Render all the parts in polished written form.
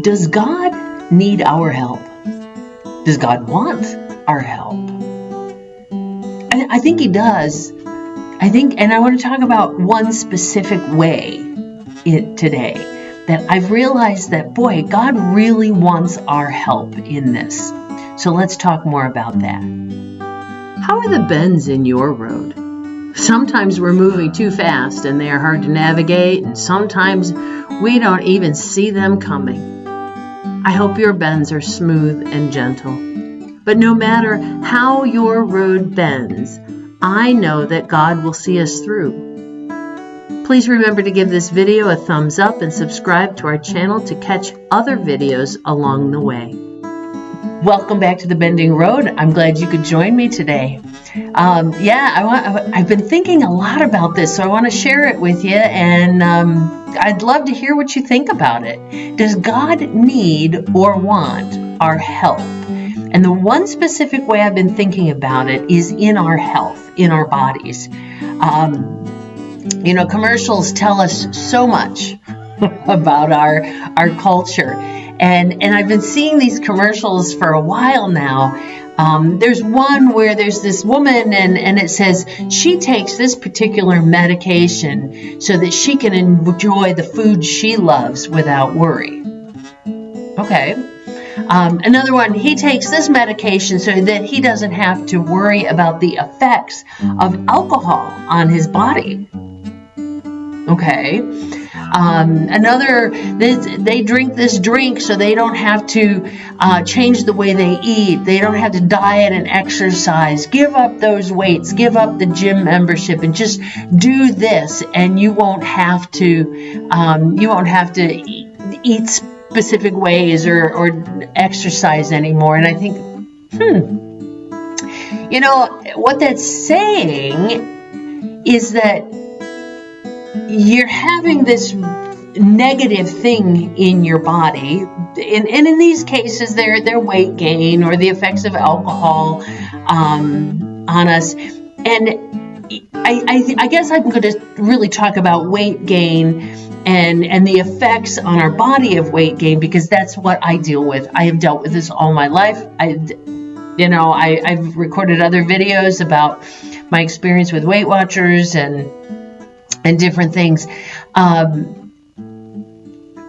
Does God need our help? Does God want our help? I think He does. And I want to talk about one specific way today that I've realized that, boy, God really wants our help in this. So let's talk more about that. How are the bends in your road? Sometimes we're moving too fast and they are hard to navigate, and sometimes we don't even see them coming. I hope your bends are smooth and gentle. But no matter how your road bends, I know that God will see us through. Please remember to give this video a thumbs up and subscribe to our channel to catch other videos along the way. Welcome back to the Bending Road. I'm glad you could join me today. I've been thinking a lot about this, so I want to share it with you, and I'd love to hear what you think about it. Does God need or want our help? And the one specific way I've been thinking about it is in our health, in our bodies. Commercials tell us so much about our culture. And I've been seeing these commercials for a while now. There's one where there's this woman and it says she takes this particular medication so that she can enjoy the food she loves without worry. Okay. Another one, he takes this medication so that he doesn't have to worry about the effects of alcohol on his body. Okay. Another, they drink this drink so they don't have to change the way they eat. They don't have to diet and exercise. Give up those weights. Give up the gym membership and just do this, and you won't have to eat specific ways or exercise anymore. And I think, what that's saying is that you're having this negative thing in your body, and in these cases, they're weight gain or the effects of alcohol on us. And I guess I'm going to really talk about weight gain and the effects on our body of weight gain, because that's what I deal with. I have dealt with this all my life. I've recorded other videos about my experience with Weight Watchers and different things.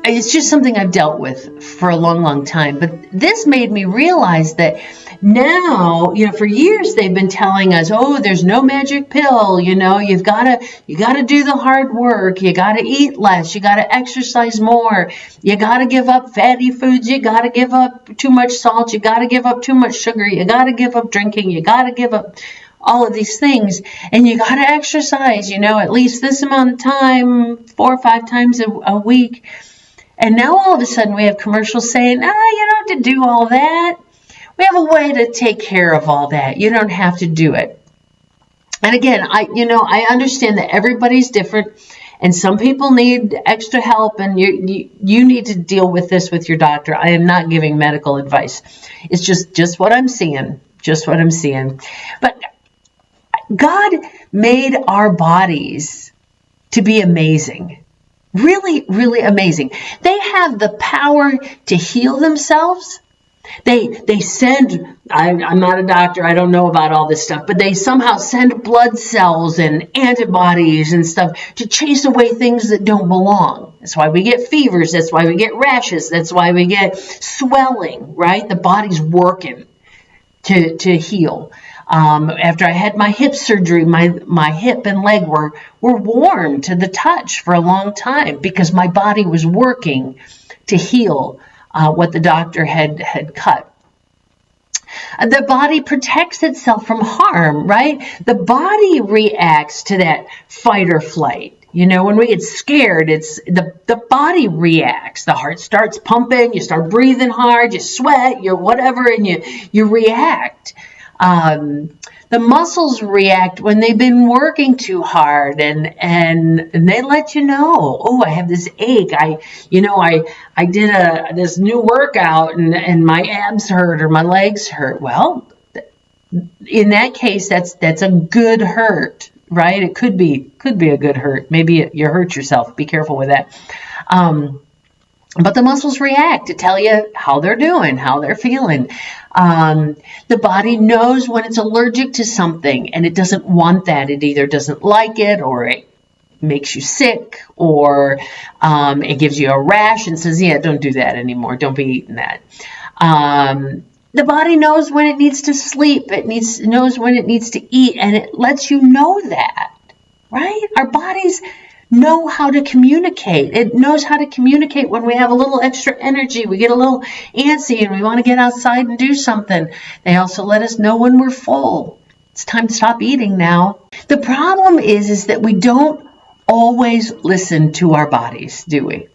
It's just something I've dealt with for a long, long time. But this made me realize that now, for years they've been telling us, oh, there's no magic pill. You got to do the hard work. You got to eat less. You got to exercise more. You got to give up fatty foods. You got to give up too much salt. You got to give up too much sugar. You got to give up drinking. You got to give up all of these things, and you got to exercise, at least this amount of time, 4 or 5 times a week. And now all of a sudden we have commercials saying, you don't have to do all that. We have a way to take care of all that. You don't have to do it. And again, I understand that everybody's different, and some people need extra help, and you need to deal with this with your doctor. I am not giving medical advice. It's just what I'm seeing, But God made our bodies to be amazing. Really, really amazing. They have the power to heal themselves. They send, I'm not a doctor, I don't know about all this stuff, but they somehow send blood cells and antibodies and stuff to chase away things that don't belong. That's why we get fevers. That's why we get rashes. That's why we get swelling, right? The body's working to heal. After I had my hip surgery, my hip and leg were warm to the touch for a long time because my body was working to heal what the doctor had cut. The body protects itself from harm, right? The body reacts to that fight or flight. When we get scared, it's the body reacts. The heart starts pumping, you start breathing hard, you sweat, you're whatever, and you react. The muscles react when they've been working too hard, and they let you know, oh, I have this ache. I did this new workout and my abs hurt or my legs hurt. Well, in that case, that's a good hurt, right? It could be a good hurt. Maybe you hurt yourself. Be careful with that. But the muscles react to tell you how they're doing, how they're feeling. The body knows when it's allergic to something and it doesn't want that. It either doesn't like it, or it makes you sick, or it gives you a rash and says, yeah, don't do that anymore. Don't be eating that. The body knows when it needs to sleep. It knows when it needs to eat, and it lets you know that, right? Our bodies know how to communicate. It knows how to communicate when we have a little extra energy, we get a little antsy and we want to get outside and do something. They also let us know when we're full. It's time to stop eating now. The problem is that we don't always listen to our bodies, do we?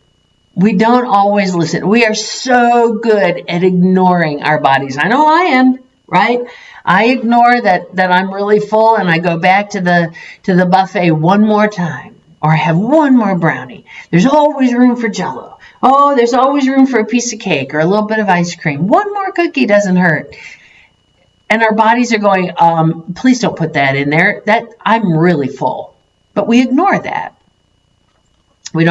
We don't always listen. We are so good at ignoring our bodies. I know I am, right? I ignore that I'm really full, and I go back to the buffet one more time. Or I have one more brownie. There's always room for Jell-O. Oh, there's always room for a piece of cake or a little bit of ice cream. One more cookie doesn't hurt. And our bodies are going, please don't put that in there. That I'm really full. But we ignore that. We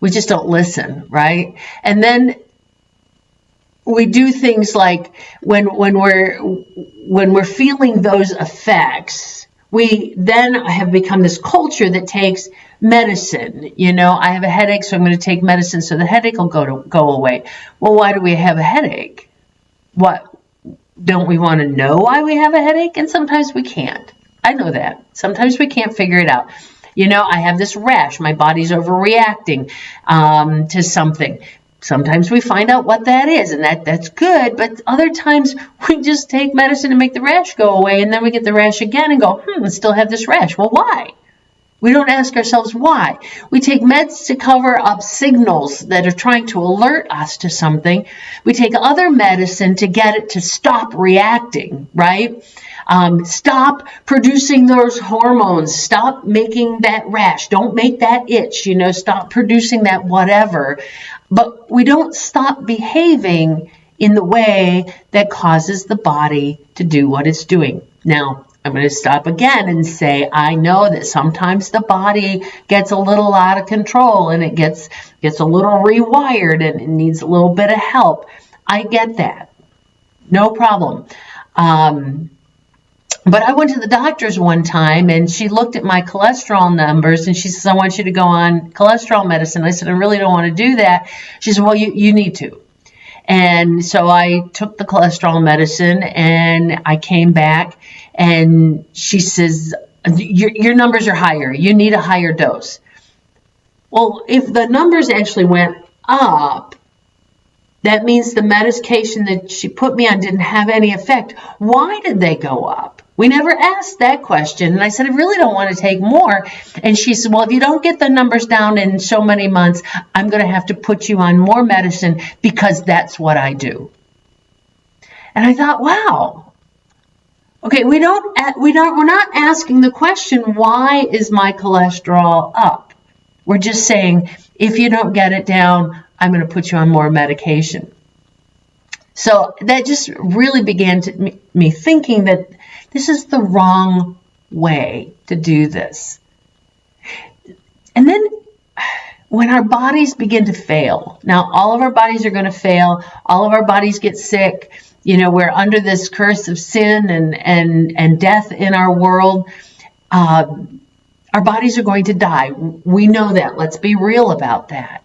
just don't listen, right? And then we do things like when we're feeling those effects, we then have become this culture that takes medicine. I have a headache, so I'm going to take medicine so the headache will go away. Well, why do we have a headache? What? Don't we want to know why we have a headache? And sometimes we can't. I know that. Sometimes we can't figure it out. I have this rash. My body's overreacting to something. Sometimes we find out what that is, and that's good, but other times we just take medicine to make the rash go away, and then we get the rash again and go, I still have this rash. Well, why? We don't ask ourselves why. We take meds to cover up signals that are trying to alert us to something. We take other medicine to get it to stop reacting, right? Stop producing those hormones. Stop making that rash. Don't make that itch. Stop producing that whatever. But we don't stop behaving in the way that causes the body to do what it's doing. Now, I'm going to stop again and say, I know that sometimes the body gets a little out of control and it gets a little rewired and it needs a little bit of help. I get that. No problem. But I went to the doctor's one time and she looked at my cholesterol numbers and she says, I want you to go on cholesterol medicine. I said, I really don't want to do that. She said, well, you need to. And so I took the cholesterol medicine and I came back and she says, your numbers are higher. You need a higher dose. Well, if the numbers actually went up, that means the medication that she put me on didn't have any effect. Why did they go up? We never asked that question. And I said, I really don't want to take more. And she said, well, if you don't get the numbers down in so many months, I'm going to have to put you on more medicine because that's what I do. And I thought, wow. Okay, we're not asking the question, why is my cholesterol up? We're just saying, if you don't get it down, I'm going to put you on more medication. So that just really began me thinking that this is the wrong way to do this. And then when our bodies begin to fail, now all of our bodies are going to fail, all of our bodies get sick, we're under this curse of sin and death in our world. Our bodies are going to die. We know that. Let's be real about that.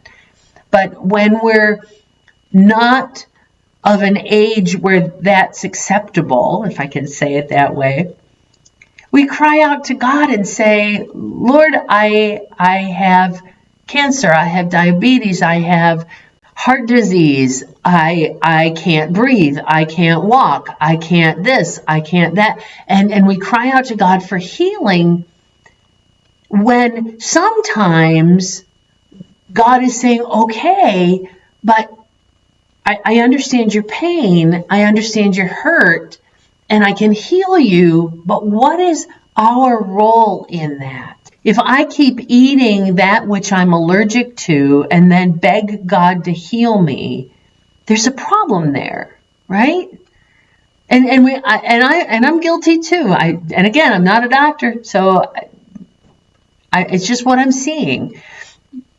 But when we're not of an age where that's acceptable, if I can say it that way, we cry out to God and say, Lord, I have cancer, I have diabetes, I have heart disease, I can't breathe, I can't walk, I can't this, I can't that. And we cry out to God for healing when sometimes God is saying, okay, but I understand your pain, I understand your hurt, and I can heal you, but what is our role in that? If I keep eating that which I'm allergic to and then beg God to heal me, there's a problem there, right? And I'm guilty too. And again, I'm not a doctor, so it's just what I'm seeing.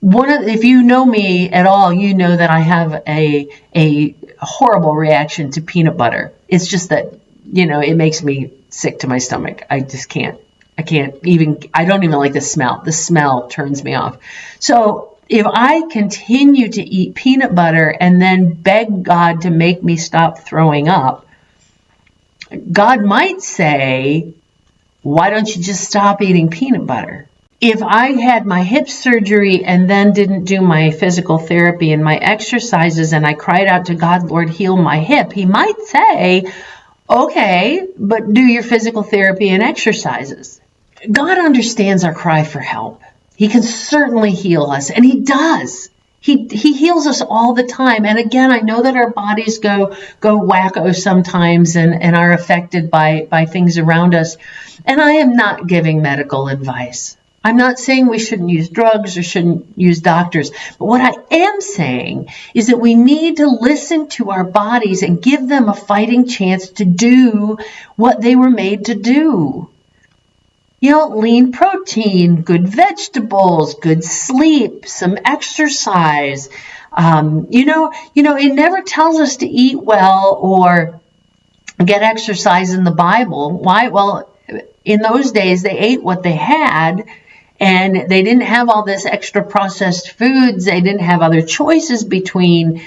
if you know me at all, you know that I have a horrible reaction to peanut butter. It's just that, it makes me sick to my stomach. I just can't. I don't even like the smell. The smell turns me off. So if I continue to eat peanut butter and then beg God to make me stop throwing up, God might say, why don't you just stop eating peanut butter? If I had my hip surgery and then didn't do my physical therapy and my exercises and I cried out to God, Lord, heal my hip, he might say, okay, but do your physical therapy and exercises. God understands our cry for help. He can certainly heal us, and he does. He heals us all the time. And again, I know that our bodies go wacko sometimes and are affected by things around us. And I am not giving medical advice. I'm not saying we shouldn't use drugs or shouldn't use doctors. But what I am saying is that we need to listen to our bodies and give them a fighting chance to do what they were made to do. Lean protein, good vegetables, good sleep, some exercise. It never tells us to eat well or get exercise in the Bible. Why? Well, in those days, they ate what they had, and they didn't have all this extra processed foods. They didn't have other choices between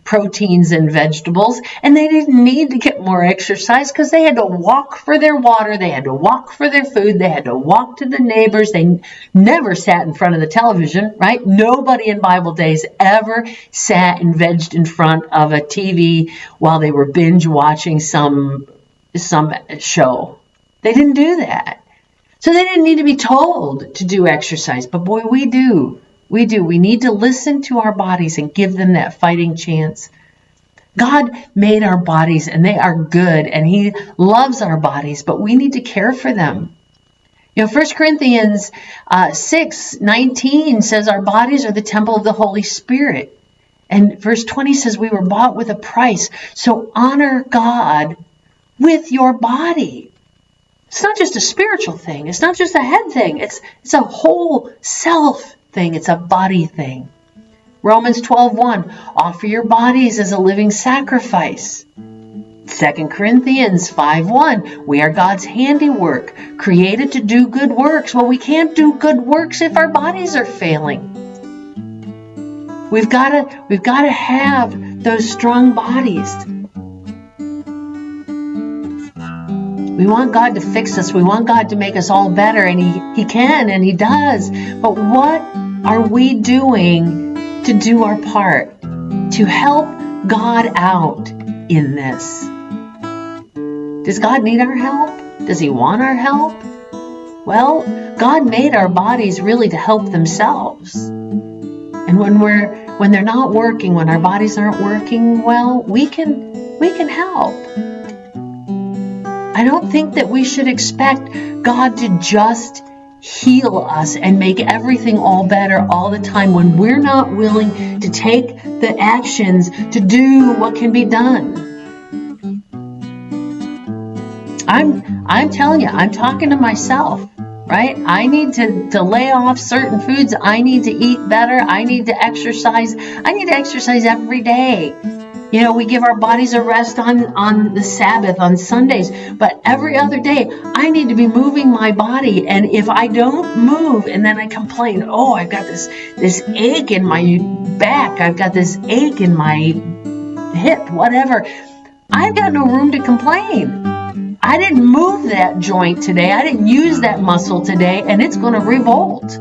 proteins and vegetables, and they didn't need to get more exercise because they had to walk for their water, they had to walk for their food, they had to walk to the neighbors. They never sat in front of the television, right? Nobody in Bible days ever sat and vegged in front of a TV while they were binge watching some show. They didn't do that. So they didn't need to be told to do exercise, but boy, we do. We do. We need to listen to our bodies and give them that fighting chance. God made our bodies and they are good and he loves our bodies, but we need to care for them. 1 Corinthians 6:19 says our bodies are the temple of the Holy Spirit. And verse 20 says we were bought with a price. So honor God with your body. It's not just a spiritual thing. It's not just a head thing. It's a whole self thing. It's a body thing. Romans 12:1, offer your bodies as a living sacrifice. 2 Corinthians 5:1, we are God's handiwork, created to do good works. Well, we can't do good works if our bodies are failing. We've got to have those strong bodies. We want God to fix us. We want God to make us all better, and He can, and He does. But what are we doing to do our part, to help God out in this? Does God need our help? Does He want our help? Well, God made our bodies really to help themselves. And when they're not working, when our bodies aren't working well, we can help. I don't think that we should expect God to just heal us and make everything all better all the time when we're not willing to take the actions to do what can be done. I'm telling you, I'm talking to myself, right? I need to lay off certain foods. I need to eat better. I need to exercise. I need to exercise every day. We give our bodies a rest on the Sabbath, on Sundays, but every other day, I need to be moving my body. And if I don't move and then I complain, oh, I've got this ache in my back, I've got this ache in my hip, whatever, I've got no room to complain. I didn't move that joint today. I didn't use that muscle today, and it's going to revolt.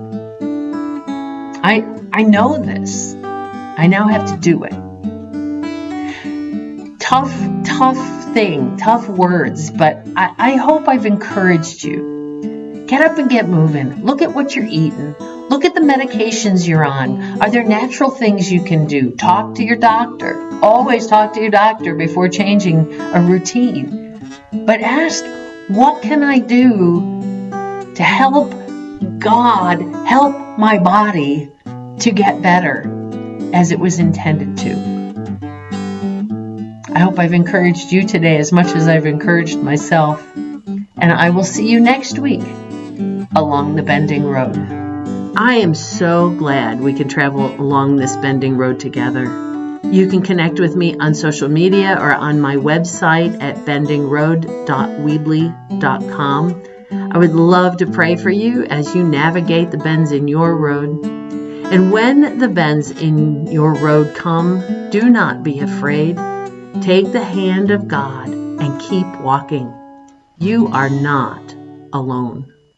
I know this. I now have to do it. Tough thing, tough words, but I hope I've encouraged you. Get up and get moving. Look at what you're eating. Look at the medications you're on. Are there natural things you can do? Talk to your doctor. Always talk to your doctor before changing a routine. But ask, what can I do to help God help my body to get better as it was intended to? I hope I've encouraged you today as much as I've encouraged myself. And I will see you next week along the bending road. I am so glad we can travel along this bending road together. You can connect with me on social media or on my website at bendingroad.weebly.com. I would love to pray for you as you navigate the bends in your road. And when the bends in your road come, do not be afraid. Take the hand of God and keep walking. You are not alone.